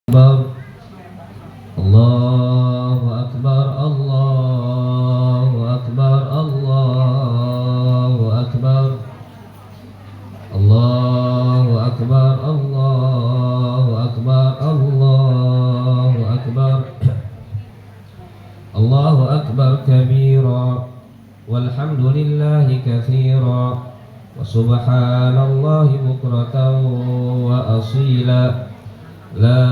أكبر الله أكبر الله أكبر الله أكبر الله أكبر الله أكبر الله أكبر الله أكبر كبيرا والحمد لله كثيرا وسبحان الله بكرة وأصيلا لا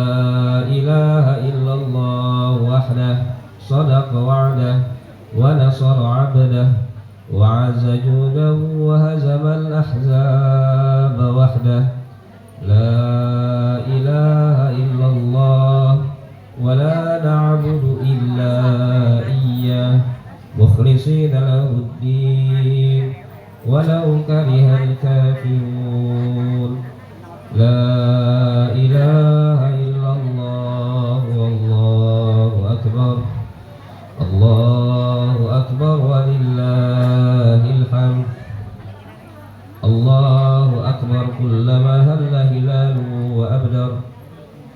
إله إلا الله وحده صدق وعده ونصر عبده وعز جوده وهزم الأحزاب وحده لا إله إلا الله ولا نعبد إلا إياه مخلصين له الدين ولو كره الكافرون لا إله إلا الله والله أكبر الله أكبر ولله الحمد الله أكبر كلما هل هلال وأبدر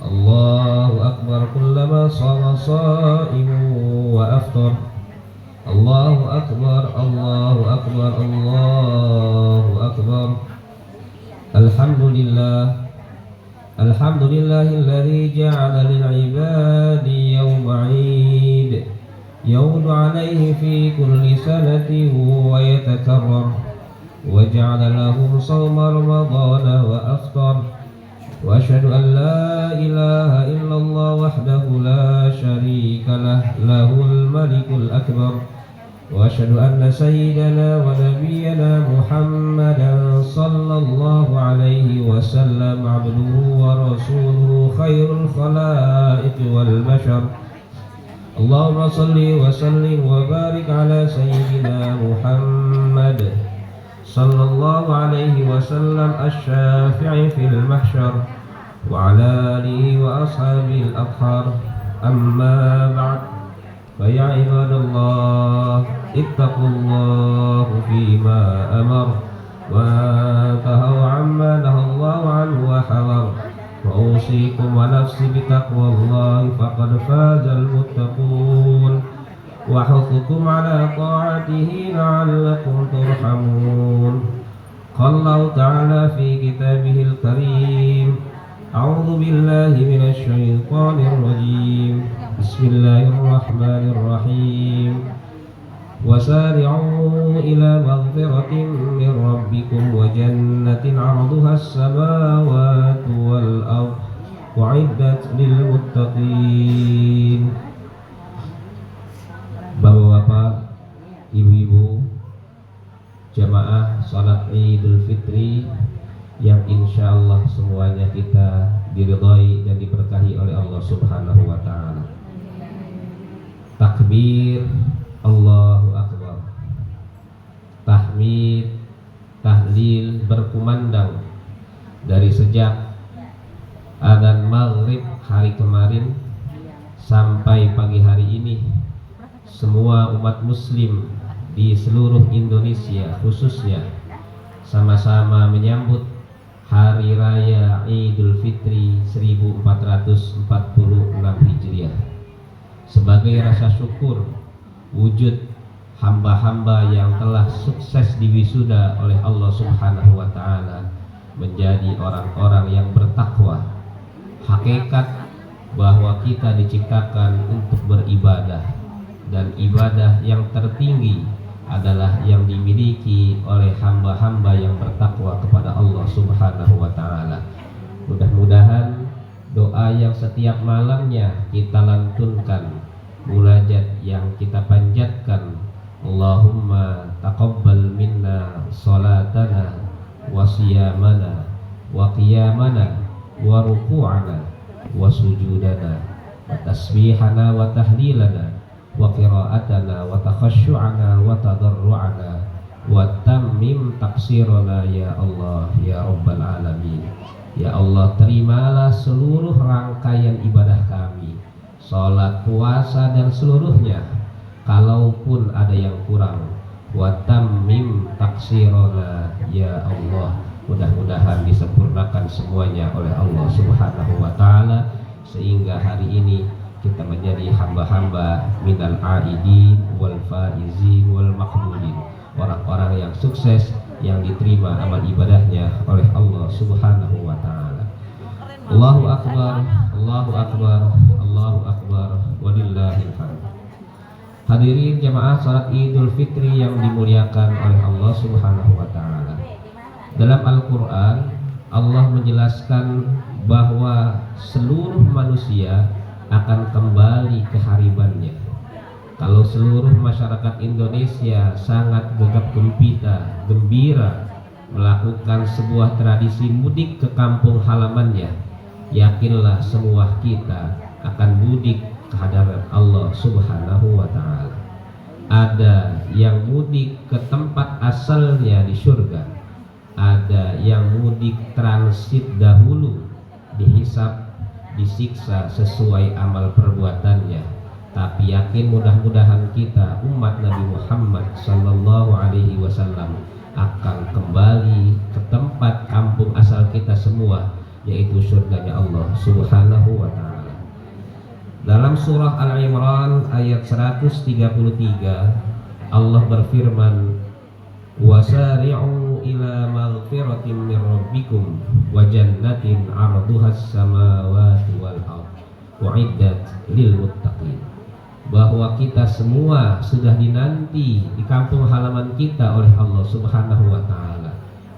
الله أكبر كلما صام صائم وأفطر الله أكبر الله أكبر الله أكبر الحمد لله الذي جعل للعباد يوم عيد يعود عليه في كل سنة ويتكرر وجعل لهم صوم رمضان وأفطر وأشهد أن لا إله إلا الله وحده لا شريك له له الملك الأكبر وأشهد أن سيدنا ونبينا محمدا صلى الله عليه وسلم عبده ورسوله خير الخلائق والبشر اللهم صل وسلم وبارك على سيدنا محمد صلى الله عليه وسلم الشافع في المحشر وعلى آله وأصحابه الأطهار أما بعد فيا عباد الله اتقوا الله فيما أمر وانتهوا عما نهى الله عنه وحذر وأوصيكم ونفسي بتقوى الله فقد فاز المتقون وحثكم على طاعته لعلكم ترحمون قال الله تعالى في كتابه الكريم أعوذ بالله من الشيطان الرجيم بسم الله الرحمن الرحيم وسارعوا إلى مغفرة من ربكم وجنة عرضها السماوات والأرض أعدت للمتقين. Bapak-bapak, ibu-ibu, jamaah salat Idul Fitri yang insya Allah semuanya kita diridhai dan diberkahi oleh Allah Subhanahu wa Ta'ala. Takbir, Allahu Akbar. Tahmid, tahlil berkumandang dari sejak adzan maghrib hari kemarin sampai pagi hari ini. Semua umat muslim di seluruh Indonesia khususnya sama-sama menyambut Hari Raya Idul Fitri 1446 Hijriah sebagai rasa syukur wujud hamba-hamba yang telah sukses diwisuda oleh Allah Subhanahu wa Ta'ala menjadi orang-orang yang bertakwa. Hakikat bahwa kita diciptakan untuk beribadah, dan ibadah yang tertinggi adalah yang dimiliki oleh hamba-hamba yang bertakwa kepada Allah Subhanahu wa Ta'ala. Mudah-mudahan doa yang setiap malamnya kita lantunkan, munajat yang kita panjatkan, Allahumma taqabbal minna salatana wa siyamana wa qiyamana wa ruku'ana wa sujudana wa tasbihana wa tahlilana wa qira'atana wa takhasyu'ana wa tadarru'ana wa tammim taksirana ya Allah ya Rabbal Alamin. Ya Allah, terimalah seluruh rangkaian ibadah kami, salat, puasa dan seluruhnya. Kalaupun ada yang kurang, wa tammim taksirana ya Allah. Mudah-mudahan disempurnakan semuanya oleh Allah Subhanahu wa Ta'ala sehingga hari ini kita menjadi hamba-hamba minal aidin wal faizin wal maqbulin, orang-orang yang sukses, yang diterima amal ibadahnya oleh Allah Subhanahu wa taala. Allahu akbar, Allahu akbar, Allahu akbar, walillahil hamd. Hadirin jamaah salat Idul Fitri yang dimuliakan oleh Allah Subhanahu wa taala. Dalam Al-Qur'an Allah menjelaskan bahwa seluruh manusia akan kembali ke haribannya. Kalau seluruh masyarakat Indonesia sangat gegap gembira melakukan sebuah tradisi mudik ke kampung halamannya, yakinlah semua kita akan mudik ke hadarat Allah Subhanahu wa taala. Ada yang mudik ke tempat asalnya di surga, ada yang mudik transit dahulu, dihisab, disiksa sesuai amal perbuatannya. Tapi yakin mudah-mudahan kita umat Nabi Muhammad sallallahu alaihi wasallam akan kembali ke tempat kampung asal kita semua, yaitu surganya Allah Subhanahu wa taala. Dalam surah Al-Imran ayat 133 Allah berfirman, wasari'u ila maghfiratin min rabbikum wa jannatin 'arduhas samawati wal ardh u'iddat lil muttaqin. Bahwa kita semua sudah dinanti di kampung halaman kita oleh Allah Subhanahu wa taala.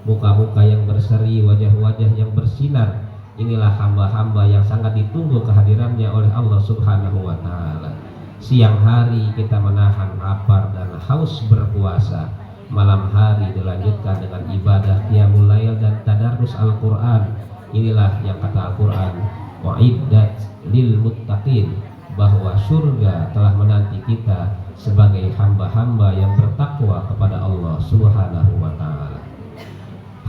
Muka-muka yang berseri, wajah-wajah yang bersinar, inilah hamba-hamba yang sangat ditunggu kehadirannya oleh Allah Subhanahu wa taala. Siang hari kita menahan lapar dan haus berpuasa, malam hari dilanjutkan dengan ibadah qiyamul lail dan tadarus Al-Qur'an. Inilah yang kata Al-Qur'an, wa'iddat lil muttaqin, bahwa surga telah menanti kita sebagai hamba-hamba yang bertakwa kepada Allah Subhanahu wa taala.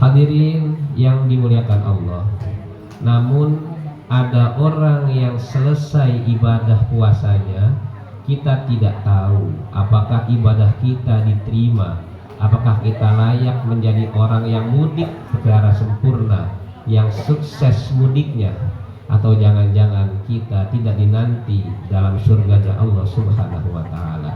Hadirin yang dimuliakan Allah, namun ada orang yang selesai ibadah puasanya, kita tidak tahu apakah ibadah kita diterima, apakah kita layak menjadi orang yang mudik secara sempurna, yang sukses mudiknya, atau jangan-jangan kita tidak dinanti dalam surganya Allah Subhanahu wa taala.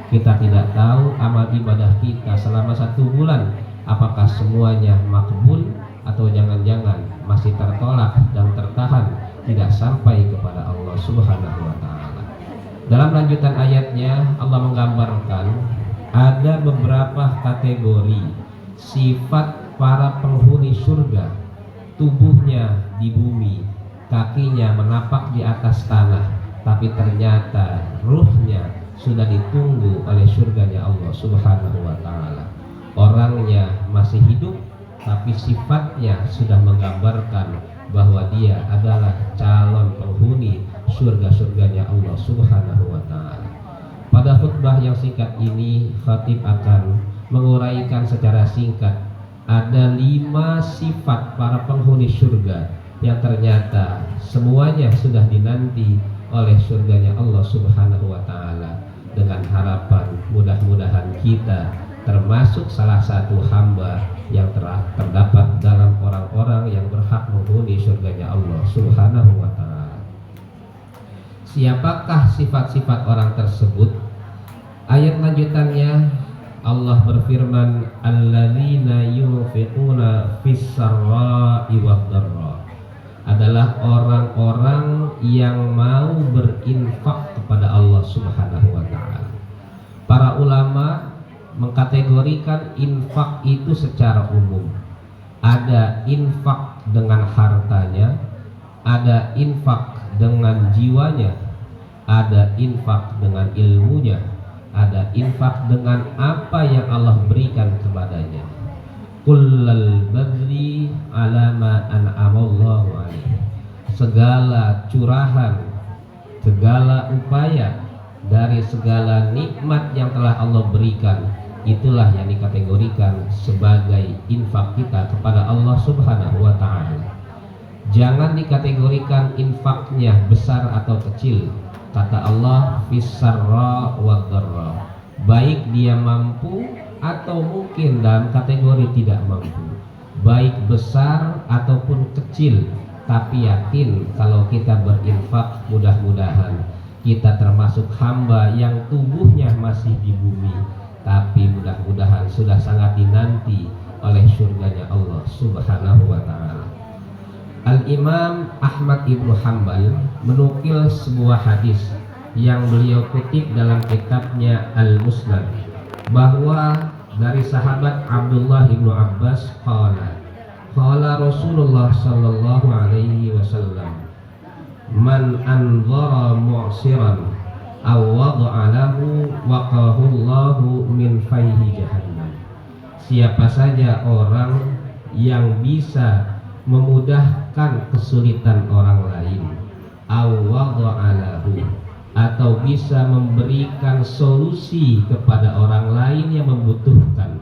Kita tidak tahu amal ibadah kita selama 1 bulan apakah semuanya makbul, atau jangan-jangan masih tertolak dan tertahan tidak sampai kepada Allah Subhanahu wa taala. Dalam lanjutan ayatnya Allah menggambarkan ada beberapa kategori sifat para penghuni surga. Tubuhnya di bumi, kakinya menapak di atas tanah, tapi ternyata ruhnya sudah ditunggu oleh surganya Allah Subhanahu wa taala. Orangnya masih hidup, tapi sifatnya sudah menggambarkan bahwa dia adalah calon penghuni surga-surganya Allah Subhanahu wa taala. Pada khutbah yang singkat ini, khatib akan menguraikan secara singkat ada 5 sifat para penghuni surga yang ternyata semuanya sudah dinanti oleh surganya Allah Subhanahu wa taala, dengan harapan mudah-mudahan kita termasuk salah satu hamba yang terdapat dalam orang-orang yang berhak menghuni surganya Allah Subhanahu wa taala. Siapakah sifat-sifat orang tersebut? Ayat lanjutannya Allah berfirman, alladzina yunfiquna fis-sarra'i wad-dharra, adalah orang-orang yang mau berinfak kepada Allah Subhanahu wa taala. Para ulama mengkategorikan infak itu secara umum. Ada infak dengan hartanya, ada infak dengan jiwanya, ada infak dengan ilmunya, ada infak dengan apa yang Allah berikan kepadanya. Kullal badri ala ma an'amallahu alaihi, segala curahan, segala upaya dari segala nikmat yang telah Allah berikan, itulah yang dikategorikan sebagai infak kita kepada Allah Subhanahu wa taala. Jangan dikategorikan infaknya besar atau kecil. Kata Allah, fis-sarra wad-dharra, baik dia mampu atau mungkin dalam kategori tidak mampu, baik besar ataupun kecil, tapi yakin kalau kita berinfak mudah-mudahan kita termasuk hamba yang tubuhnya masih di bumi, tapi mudah-mudahan sudah sangat dinanti oleh surganya Allah Subhanahu wa ta'ala. Al-Imam Ahmad Ibnu Hanbal menukil sebuah hadis yang beliau kutip dalam kitabnya Al-Musnad, bahwa dari sahabat Abdullah Ibnu Abbas qala Rasulullah sallallahu alaihi wasallam, man anzara mu'siran aw wada'a lahu waqahu Allahu min fayhi jahannam. Siapa saja orang yang bisa memudahkan kesulitan orang lain, aw wada'a lahu, atau bisa memberikan solusi kepada orang lain yang membutuhkan,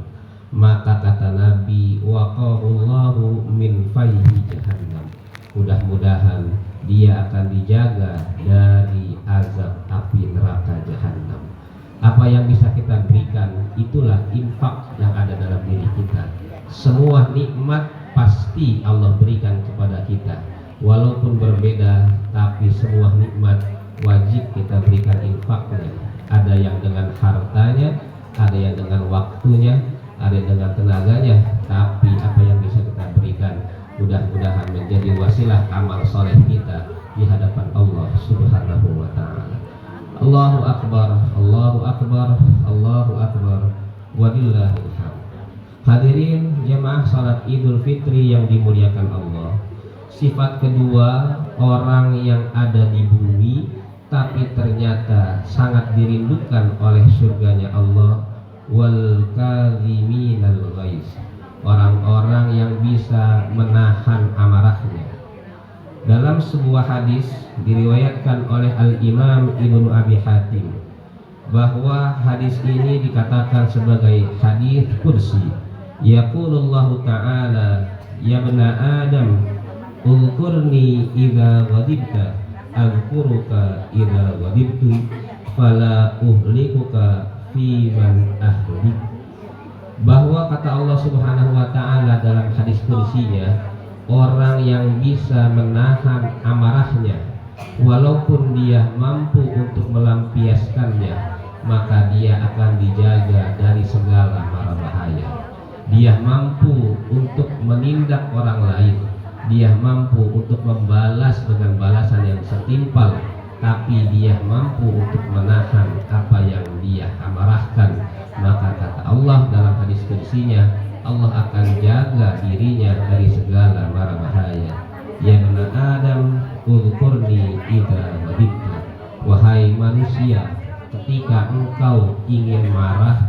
maka kata Nabi, waqahullahu min fayhi jahannam, mudah-mudahan dia akan dijaga dari azab api neraka jahannam. Apa yang bisa kita berikan, itulah infak yang ada dalam diri kita. Semua nikmat pasti Allah berikan kepada kita, walaupun berbeda, tapi semua nikmat wajib kita berikan infaknya. Ada yang dengan hartanya, ada yang dengan waktunya, ada yang dengan tenaganya, tapi apa yang bisa kita berikan mudah-mudahan menjadi wasilah amal soleh kita di hadapan Allah Subhanahu wa ta'ala. Allahu Akbar, Allahu Akbar, Allahu Akbar, walillahil hamd. Hadirin jemaah salat Idul Fitri yang dimuliakan Allah. Sifat kedua orang yang ada di bumi tapi ternyata sangat dirindukan oleh surganya Allah, wal kadhiminal ghaiz, orang-orang yang bisa menahan amarahnya. Dalam sebuah hadis diriwayatkan oleh Al-Imam Ibnu Abi Hatim, bahwa hadis ini dikatakan sebagai hadis kursi. Yaqulullahu ta'ala, ya bani Adam, ulkurni idza ghadibta azkuruka idza ghadibtu fala uhlikuka fi man ahlik. Bahwa kata Allah Subhanahu wa ta'ala dalam hadis kursinya, orang yang bisa menahan amarahnya walaupun dia mampu untuk melampiaskannya, maka dia akan dijaga dari segala mara bahaya. Dia mampu untuk menindak orang lain, dia mampu untuk membalas dengan balasan yang setimpal, tapi dia mampu untuk menahan apa yang dia amarahkan. Maka kata Allah dalam hadis kursinya, Allah akan jaga dirinya dari segala mara bahaya. Ya bani Adam, ulkurni idza ghadibta. Wahai manusia, ketika engkau ingin marah,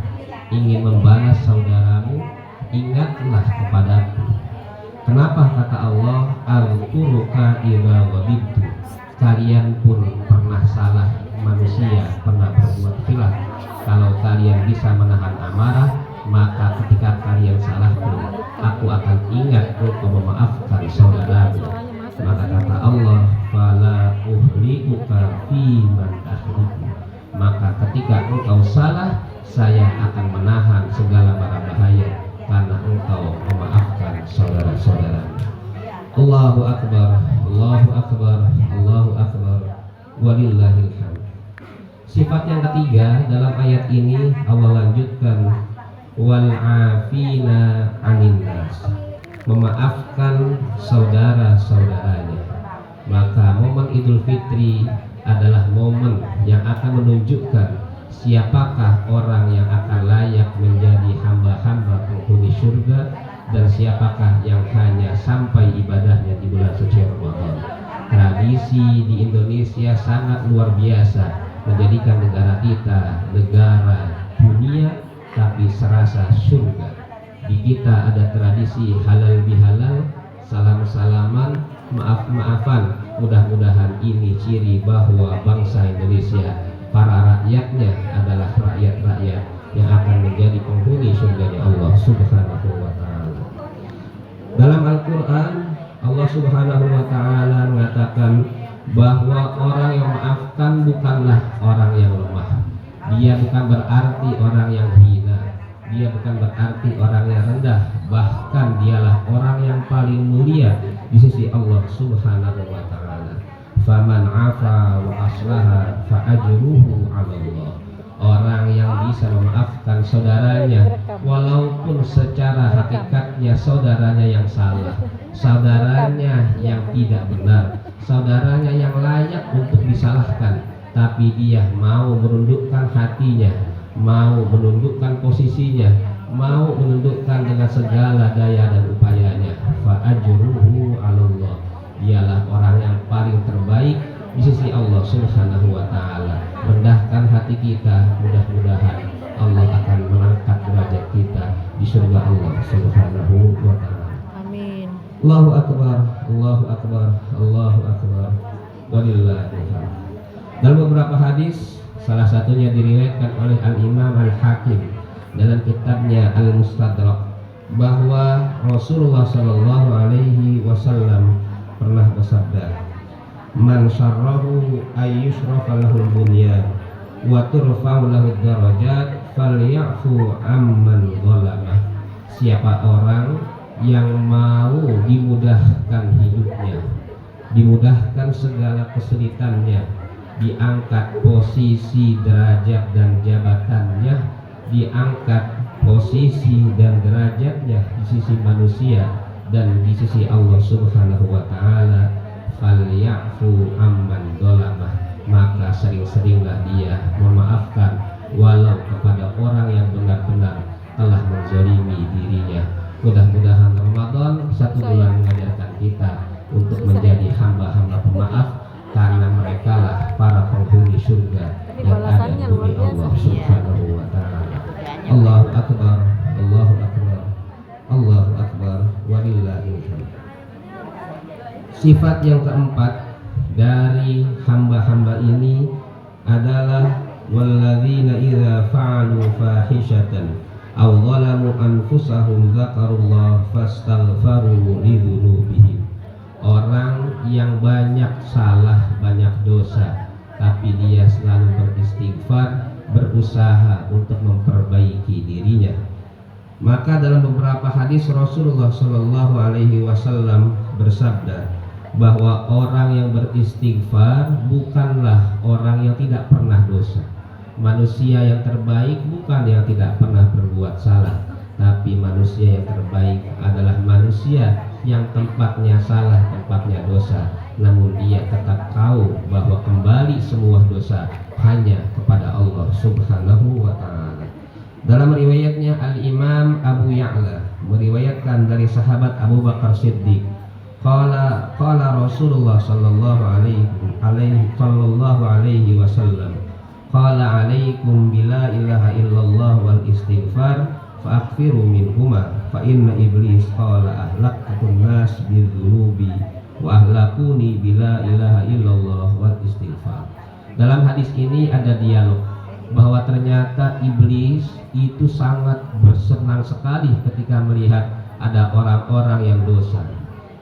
ingin membalas saudaramu, ingatlah kepadaku. Kenapa kata Allah, al-quruka idza ghadibtu? Kalian pun pernah salah, manusia pernah berbuat khilaf. Kalau kalian bisa menahan amarah, maka ketika kalian salah pun aku akan ingat untuk memaafkan saudaramu. Maka kata Allah, fala uhlikuka fi man ahliku. Maka ketika engkau salah, saya akan menahan segala mara bahaya karena engkau memaafkan saudara-saudaramu. Allahu Akbar, Allahu Akbar, Allahu Akbar, walillahil hamd. Sifat yang ketiga dalam ayat ini Allah lanjutkan, wal afina anin nas, memaafkan saudara-saudaranya. Maka momen Idul Fitri adalah momen yang akan menunjukkan siapakah orang yang akan layak menjadi hamba-hamba penghuni surga dan siapakah yang hanya sampai ibadahnya di bulan suci Ramadan. Tradisi di Indonesia sangat luar biasa, menjadikan negara kita negara dunia tapi serasa surga. Di kita ada tradisi halal bihalal, salam-salaman, maaf-maafan. Mudah-mudahan ini ciri bahwa bangsa Indonesia, para rakyatnya adalah rakyat-rakyat yang akan menjadi penghuni surganya Allah Subhanahu wa ta'ala. Dalam Al-Quran, Allah Subhanahu wa ta'ala mengatakan bahwa orang yang memaafkan bukanlah orang yang lemah. Dia bukan berarti orang yang hina, dia bukan berarti orang yang rendah. Bahkan dialah orang yang paling mulia di sisi Allah Subhanahu wa taala. Faman afa wa aslaha fa ajruhu 'ala Allah. Orang yang bisa memaafkan saudaranya walaupun secara hakikatnya saudaranya yang salah, saudaranya yang tidak benar, saudaranya yang layak untuk disalahkan, tapi dia mau menundukkan hatinya, mau menundukkan posisinya, mau menundukkan dengan segala daya dan upayanya, fa ajruhu 'ala Allah. Dialah orang yang paling terbaik di sisi Allah Subhanahu wa taala. Rendahkan hati kita, mudah-mudahan Allah akan mengangkat derajat kita di surga Allah Subhanahu wa taala. Amin. Allahu akbar, Allahu akbar, Allahu akbar. Walillahil hamd. Dalam beberapa hadis, salah satunya diriwayatkan oleh Al-Imam Al-Hakim dalam kitabnya Al-Mustadrak, bahwa Rasulullah sallallahu alaihi wasallam pernah bersabda, man syarrahu ayyushrafa lahul bunyan wa turfa'u lahud darajat falyafu amman zalamah. Siapa orang yang mau dimudahkan hidupnya, dimudahkan segala kesulitannya, diangkat posisi derajat dan jabatannya, diangkat posisi dan derajatnya di sisi manusia dan di sisi Allah Subhanahu wa taala, falyafu amman dolamah, maka sering-seringlah dia memaafkan walau kepada orang yang benar-benar telah menzalimi dirinya. Mudah-mudahan Ramadan satu bulan mengajarkan kita untuk menjadi hamba-hamba pemaaf, karena merekalah para penghuni surga yang ada di bumi Allah Subhanahu wa taala. Allahu akbar, Allahu akbar, Allahu akbar, walillahil hamd. Sifat yang keempat dari hamba-hamba ini adalah walladzina idza fa'alu fahishatan aw zalamu anfusahum dzakarullah fastaghfaru lidzunubihim. Orang yang banyak salah, banyak dosa, tapi dia selalu beristighfar, berusaha untuk memperbaiki dirinya. Maka dalam beberapa hadis Rasulullah Shallallahu Alaihi Wasallam bersabda bahwa orang yang beristighfar bukanlah orang yang tidak pernah dosa. Manusia yang terbaik bukan yang tidak pernah berbuat salah, tapi manusia yang terbaik adalah manusia yang tempatnya salah, tempatnya dosa, namun dia tetap tahu bahwa kembali semua dosa hanya kepada Allah Subhanahu wa taala. Dalam riwayatnya Al-Imam Abu Ya'la meriwayatkan dari sahabat Abu Bakar Siddiq, qala Rasulullah sallallahu alaihi wasallam, qala alaikum bila ilaha illallah wal istighfar fa'akfiru minhuma fa inna iblis qala ahlakun nas bidzunubi wa ahlakuni bila ilaha illallah wal istighfar. Dalam hadis ini ada dialog bahwa ternyata iblis itu sangat bersenang sekali ketika melihat ada orang-orang yang dosa,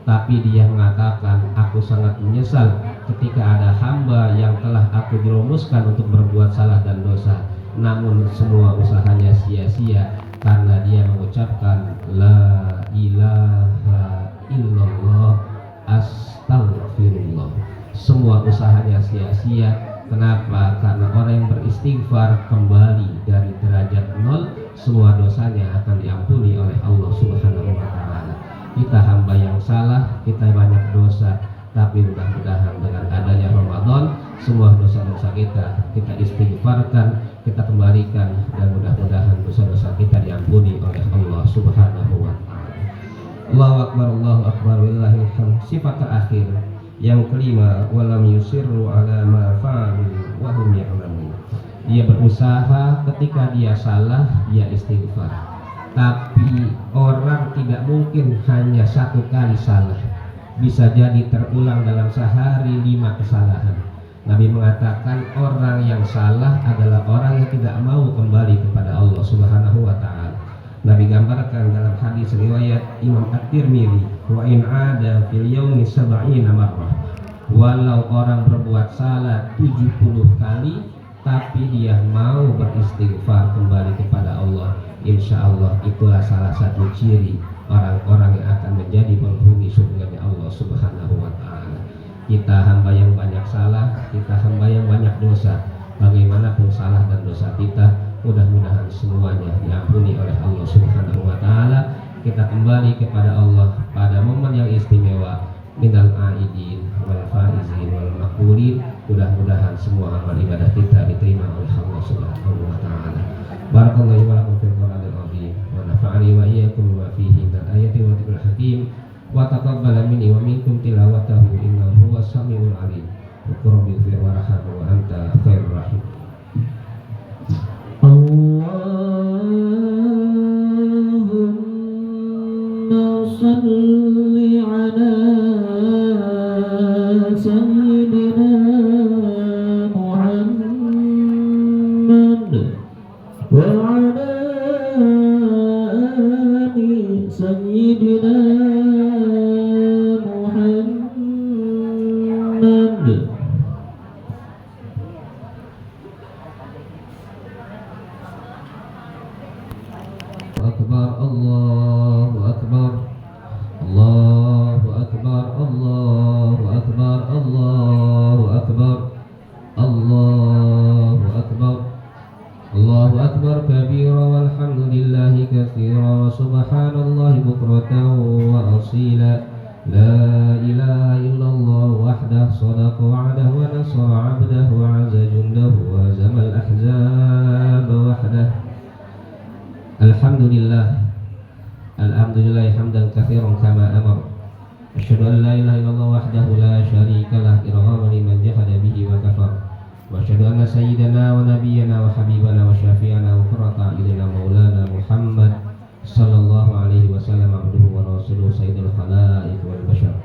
tapi dia mengatakan, aku sangat menyesal ketika ada hamba yang telah aku jerumuskan untuk berbuat salah dan dosa, namun semua usahanya sia-sia karena dia mengucapkan la ilaha illallah astaghfirullah. Semua usahanya sia-sia. Kenapa? Karena orang yang beristighfar kembali dari derajat nol, semua dosanya akan diampuni oleh Allah Subhanahu wa taala. Kita hamba yang salah, kita banyak dosa, tapi mudah-mudahan dengan adanya Ramadan semua dosa-dosa kita istighfarkan, kita kembalikan, dan mudah-mudahan dosa-dosa kita diampuni oleh Allah Subhanahu wa taala. Allahu akbar, Allahu akbar, wallahil hamd. Sifat terakhir yang kelima, walam yusirru ala ma fa'alu wa hum ya'lamun. Dia berusaha ketika dia salah, dia istighfar. Tapi orang tidak mungkin hanya satu kali salah, bisa jadi terulang dalam sehari 5 kesalahan. Nabi mengatakan orang yang salah adalah orang yang tidak mau kembali kepada Allah Subhanahu wa taala. Nabi gambarkan dalam hadis riwayat Imam At-Tirmidzi, wa in ada fil yaumi 70 marrah. Walau orang berbuat salah 70 kali, tapi dia mau beristighfar kembali kepada Allah, Insya Allah itulah salah satu ciri orang-orang yang akan menjadi penghuni surga Allah Subhanahu wa Ta'ala. Kita hamba yang banyak salah, kita hamba yang banyak dosa. Bagaimanapun salah dan dosa kita, mudah-mudahan semuanya diampuni oleh Allah Subhanahu wa Ta'ala. Kita kembali kepada Allah pada momen yang istimewa, minal aidin wal faizin wal maqbulin. Mudah-mudahan semua amal ibadah kita diterima oleh Allah Subhanahu wa Ta'ala. Barakallahu wa lakum fil Qur'anil azim wa nafa'ani wa iyyakum wa fihi min ayati wa dhikril hakim wa taqabbala minni wa minkum tilawatahu innahu huwas samiul alim. Rabbi ighfir warham wa anta khairur rahim. Allahumma salli ala sayyidina Muhammad wa ala ali sayyidina Muhammad. Akbar, Allahu Akbar, Allahu Akbar, Allahu Akbar, Allahu Akbar, Allahu Akbar, Allahu Akbar kabira walhamdulillahi katsira wa subhanallahi bukratan wa asila. La ilaha illallah wahdah sadaqa wa'dahu wa nasara 'abdahu wa 'azza jundahu wa zamal ahzab wahdah. Alhamdulillah, alhamdulillah hamdan katsiran kama amar. Asyhadu an la ilaha illallah wahdahu la syarikalah irghaman liman jahada bihi wa kafar. Wa asyhadu anna sayyidana wa nabiyyana wa habibana wa syafi'ana wa qurrata a'yunina maulana Muhammad sallallahu alaihi wasallam abduhu wa rasuluhu sayyidul khalaiq wal bashar.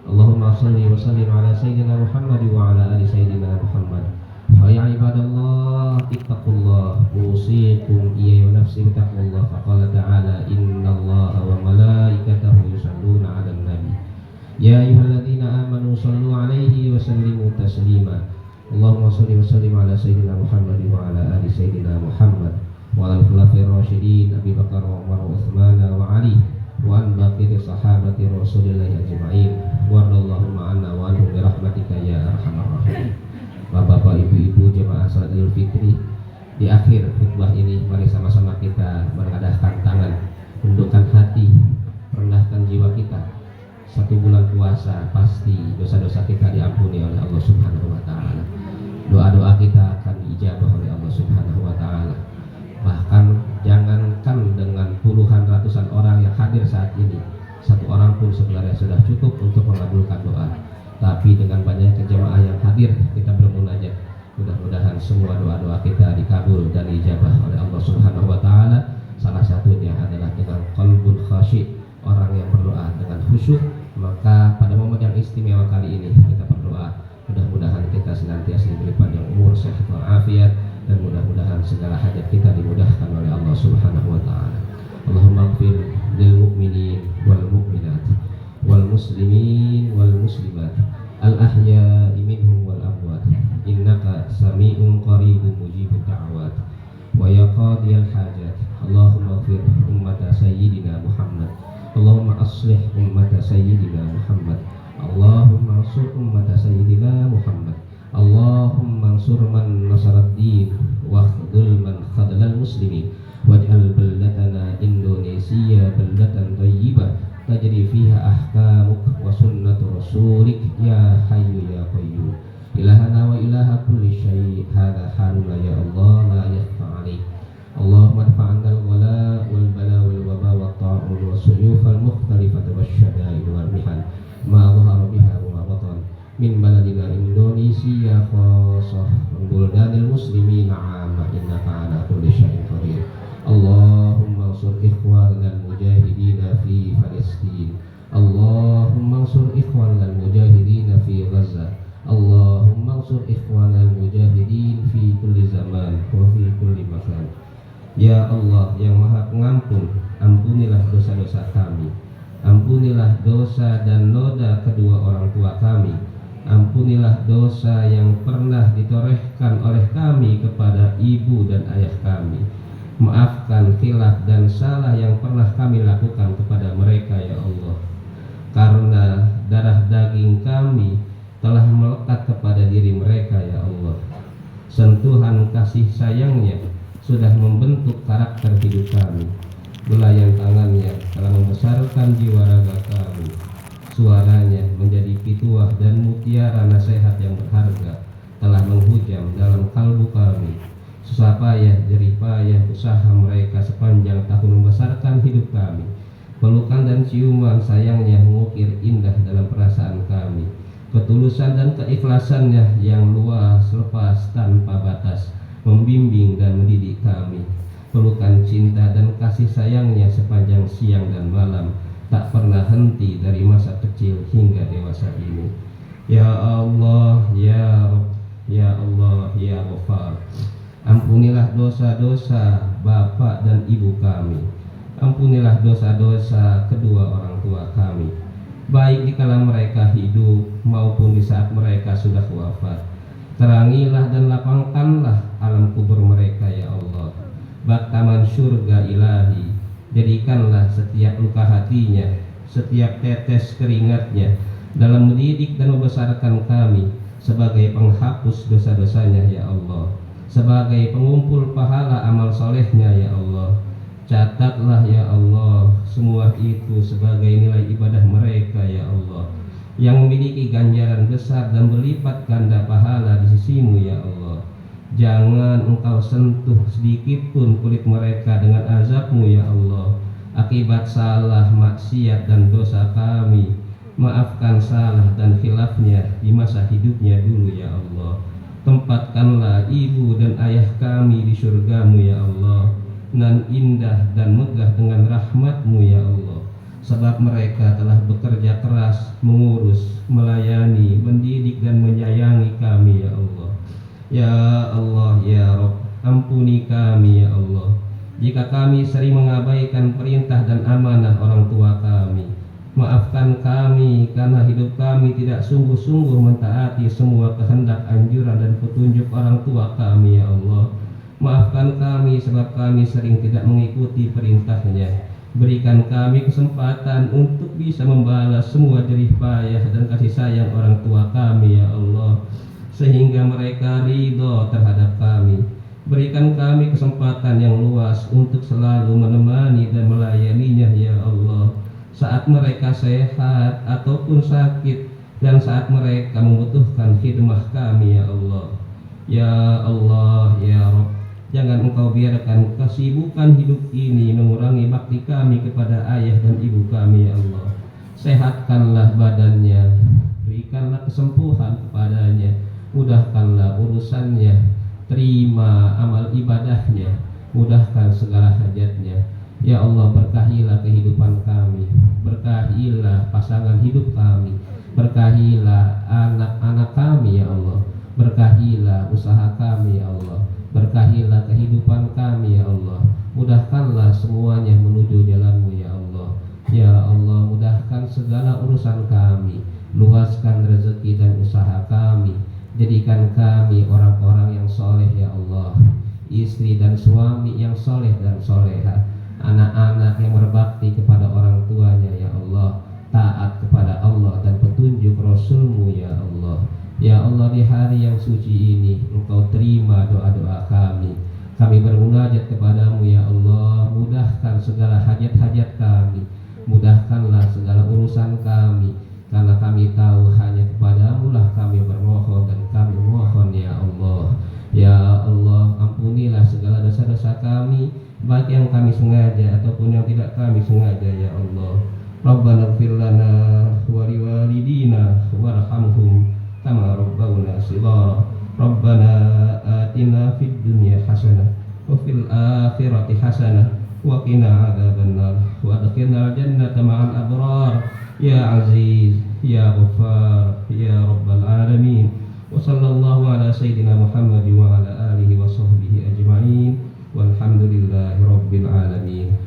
Allahumma shalli wa sallim ala sayyidina Muhammad wa ala ali sayyidina Muhammad. Fa ya ibadallah ittaqullah usikum iya wa nafsi bitaqwallah. Faqala ta'ala innallaha wa malaikatahu yusalluna 'alan nabi ya ayyuhalladzina amanu shallu 'alaihi wa sallimu taslima. Allahumma shalli wa sallim ala sayyidina Muhammad wa ala ali sayyidina Muhammad wa ala khulafa'ir rasyidin Abi Bakar wa Umar wa Utsman wa Ali wa an baqi sahabati Rasulillah ajma'in warḍallahumma anna wa anhum bi rahmatika ya arhamar rahimin. Bapak-bapak, ibu-ibu jemaah salat Idul Fitri, di akhir khutbah ini mari sama-sama kita mengadahkan tangan, tundukkan hati, rendahkan jiwa kita. 1 bulan puasa pasti dosa-dosa kita diampuni oleh Allah Subhanahu wa Ta'ala. Doa-doa kita akan diijabah oleh Allah Subhanahu wa Ta'ala. Bahkan jangankan dengan puluhan ratusan orang yang hadir saat ini, 1 orang pun sebenarnya sudah cukup untuk mengabulkan doa. Tapi dengan banyak jemaah yang hadir, kita bermunajat. Mudah-mudahan semua doa-doa kita dikabul dan dijabah oleh Allah Subhanahu wa Ta'ala. Salah satunya adalah dengan qalbun khasyik, orang yang berdoa dengan khusyuk. Maka pada momen yang istimewa kali ini kita berdoa, mudah-mudahan kita senantiasa diberi panjang umur, sehat walafiat, dan mudah-mudahan segala hajat kita dimudahkan oleh Allah Subhanahu wa Ta'ala. Allahumma ighfir lil mu'minin wal mu'minat wal muslimin wal muslimat al ahya'i minhum wal amwat innaka sami'un qaribun mujibud da'wat wa ya qadiyal hajat. Allahumma ighfir ummata sayyidina Muhammad, Allahumma aslih ummata sayyidina Muhammad, Allahumma ansur ummata sayyidina Muhammad, Allahumma ansur man nasarad din wa khudul man khadalal muslimin waj'al baldatana Indonesia baldatan thayyibah tajri fiha ahkamuk wa sunnatu rasulik ya hayyu ya qayyum. Ilahana wa ilaha kulli syai' hadha haluna ya Allah la yakhfa 'alaik. Allahumma adfa'na al-wala wal bala wal waba wa ta'un wa suyuf al-mukhtalifat wa syada'id wal mihan ma dhahara biha wa ma batan min baladina Indonesia khassah wa buldanil muslimin 'amma innaka 'ala kulli syai'in qadir. Allahumma ansur ikhwanal mujahidina fi Palestin, Allahumma ansur ikhwanal mujahidina fi Gaza, Allahumma ansur ikhwanal mujahidin fi kulli zaman wa fi kulli makan. Ya Allah yang Maha Pengampun, ampunilah dosa-dosa kami, ampunilah dosa dan noda kedua orang tua kami, ampunilah dosa yang pernah ditorehkan oleh kami kepada ibu dan ayah kami, Maafkan khilaf dan salah yang pernah kami lakukan kepada mereka ya Allah. Karena darah daging kami telah melekat kepada diri mereka ya Allah. Sentuhan kasih sayangnya sudah membentuk karakter hidup kami. Belayan tangannya telah membesarkan jiwa raga kami. Suaranya menjadi pituah dan mutiara nasihat yang berharga telah menghujam dalam kalbu kami. Susah payah, jerih payah usaha mereka sepanjang tahun membesarkan hidup kami. Pelukan dan ciuman sayangnya mengukir indah dalam perasaan kami. Ketulusan dan keikhlasannya yang luas, lepas, tanpa batas membimbing dan mendidik kami. Pelukan cinta dan kasih sayangnya sepanjang siang dan malam tak pernah henti dari masa kecil hingga dewasa ini. Ya Allah, ya Rabb, ya Allah, ya Ghaffar. Ampunilah dosa-dosa bapak dan ibu kami. Ampunilah dosa-dosa kedua orang tua kami, baik dikala mereka hidup maupun di saat mereka sudah wafat. Terangilah dan lapangkanlah alam kubur mereka ya Allah. Bak taman surga ilahi, jadikanlah setiap luka hatinya, setiap tetes keringatnya dalam mendidik dan membesarkan kami sebagai penghapus dosa-dosanya ya Allah, sebagai pengumpul pahala amal solehnya ya Allah. Catatlah ya Allah semua itu sebagai nilai ibadah mereka ya Allah, yang memiliki ganjaran besar dan berlipat ganda pahala di sisimu ya Allah. Jangan engkau sentuh sedikit pun kulit mereka dengan azabmu ya Allah, akibat salah, maksiat dan dosa kami. Maafkan salah dan khilafnya di masa hidupnya dulu ya Allah. Tempatkanlah ibu dan ayah kami di surgamu ya Allah, nan indah dan megah dengan rahmatmu ya Allah. Sebab mereka telah bekerja keras, mengurus, melayani, mendidik dan menyayangi kami ya Allah. Ya Allah, ya Rabb, ampuni kami ya Allah jika kami sering mengabaikan perintah dan amanah orang tua kami. Maafkan kami karena hidup kami tidak sungguh-sungguh mentaati semua kehendak, anjuran dan petunjuk orang tua kami ya Allah. Maafkan kami sebab kami sering tidak mengikuti perintahnya. Berikan kami kesempatan untuk bisa membalas semua jerih payah dan kasih sayang orang tua kami ya Allah, sehingga mereka ridho terhadap kami. Berikan kami kesempatan yang luas untuk selalu menemani dan melayaninya ya Allah, saat mereka sehat ataupun sakit, dan saat mereka membutuhkan khidmah kami ya Allah. Ya Allah, ya Rabb, jangan engkau biarkan kesibukan hidup ini mengurangi bakti kami kepada ayah dan ibu kami ya Allah. Sehatkanlah badannya, berikanlah kesembuhan kepadanya, mudahkanlah urusannya, terima amal ibadahnya, mudahkan segala hajatnya. Ya Allah, berkahilah kehidupan kami, berkahilah pasangan hidup kami, berkahilah anak-anak kami ya Allah, berkahilah usaha kami ya Allah, berkahilah kehidupan kami ya Allah. Mudahkanlah semuanya menuju jalan-Mu ya Allah. Ya Allah, mudahkan segala urusan kami, luaskan rezeki dan usaha kami. Jadikan kami orang-orang yang soleh ya Allah, istri dan suami yang soleh dan soleha, anak-anak yang berbakti kepada orang tuanya ya Allah, taat kepada Allah dan petunjuk Rasul-Mu ya Allah. Ya Allah, di hari yang suci ini Engkau terima doa-doa kami. Kami bermunajat kepadamu ya Allah, mudahkan segala hajat-hajat kami, mudahkanlah segala urusan kami, karena kami tahu hanya kepadamu lah kami bermohon dan kami mohon ya Allah. Ya Allah, ampunilah segala dosa-dosa kami, baik yang kami sengaja ataupun yang tidak kami sengaja ya Allah. Rabbana ighfir lana wa liwalidina warhamhum kama rabbawna shighara. Rabbana atina fid dunya hasanah wa fil akhirati hasanah wa qina adzabannar wa adkhilna jannata ma'al abrar. Ya Aziz, Ya Ghaffar, Ya Rabbal Alamin. Wa sallallahu ala sayyidina Muhammad wa ala alihi wa sahbihi ajma'in. Walhamdulillahi Rabbil Alamin.